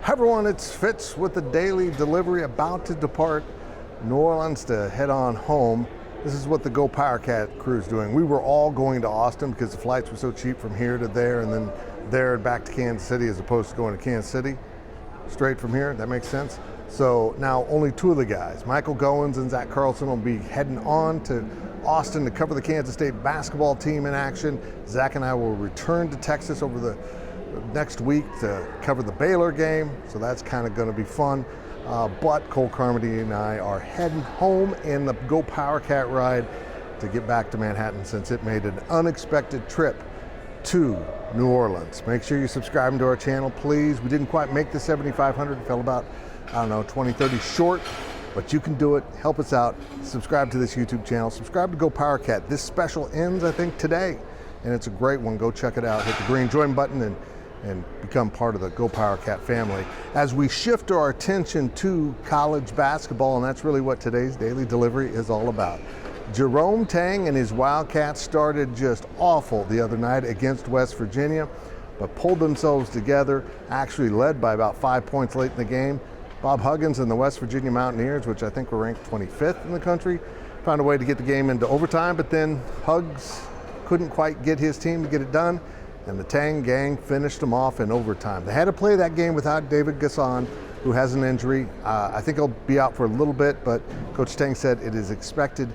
Hi everyone, it's Fitz with the daily delivery, about to depart New Orleans to head on home. This is what the GoPowercat crew is doing. We were all going to Austin because the flights were so cheap from here to there and then there and back to Kansas City as opposed to going to Kansas City straight from here. That makes sense. So now only two of the guys, Michael Goins and Zach Carlson, will be heading on to Austin to cover the Kansas State basketball team in action. Zach and I will return to Texas over the next week to cover the Baylor game, so that's kind of going to be fun. But Cole Carmody and I are heading home in the GoPowercat ride to get back to Manhattan, since it made an unexpected trip to New Orleans. Make sure you're subscribing to our channel, please. We didn't quite make the 7,500, fell about, 20, 30 short, but you can do it. Help us out. Subscribe to this YouTube channel. Subscribe to GoPowercat. This special ends, I think, today, and it's a great one. Go check it out. Hit the green join button and become part of the GoPowercat family as we shift our attention to college basketball, and that's really what today's daily delivery is all about. Jerome Tang and his Wildcats started just awful the other night against West Virginia, but pulled themselves together, actually led by about 5 points late in the game. Bob Huggins and the West Virginia Mountaineers, which I think were ranked 25th in the country, found a way to get the game into overtime, but then Huggs couldn't quite get his team to get it done, and the Tang gang finished them off in overtime. They had to play that game without David Gasson, who has an injury. I think he'll be out for a little bit, but Coach Tang said it is expected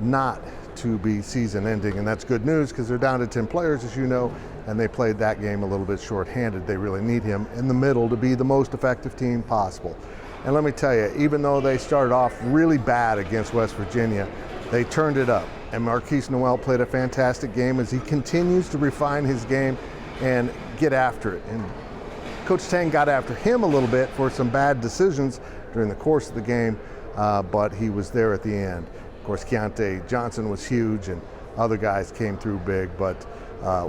not to be season ending, and that's good news because they're down to 10 players, as you know, and they played that game a little bit shorthanded. They really need him in the middle to be the most effective team possible. And let me tell you, even though they started off really bad against West Virginia, they turned it up. And Marquise Noel played a fantastic game as he continues to refine his game and get after it. And Coach Tang got after him a little bit for some bad decisions during the course of the game, but he was there at the end. Of course, Keontae Johnson was huge and other guys came through big, but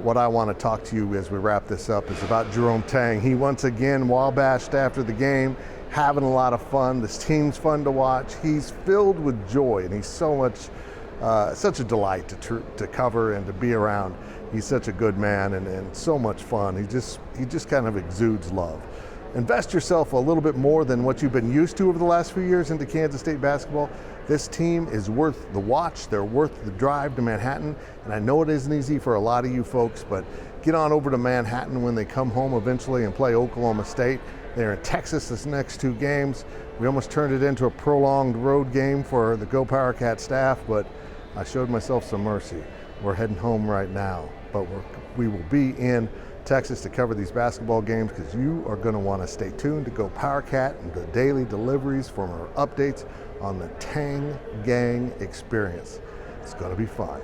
what I want to talk to you as we wrap this up is about Jerome Tang. He once again wabashed after the game, having a lot of fun. This team's fun to watch. He's filled with joy, and he's such a delight to cover and to be around. He's such a good man and so much fun. He just kind of exudes love. Invest yourself a little bit more than what you've been used to over the last few years into Kansas State basketball. This team is worth the watch. They're worth the drive to Manhattan. And I know it isn't easy for a lot of you folks, but get on over to Manhattan when they come home eventually and play Oklahoma State. They're in Texas this next two games. We almost turned it into a prolonged road game for the GoPowercat staff, but I showed myself some mercy. We're heading home right now, but we will be in Texas to cover these basketball games because you are going to want to stay tuned to GoPowercat and the daily deliveries for our updates on the Tang Gang experience. It's going to be fun.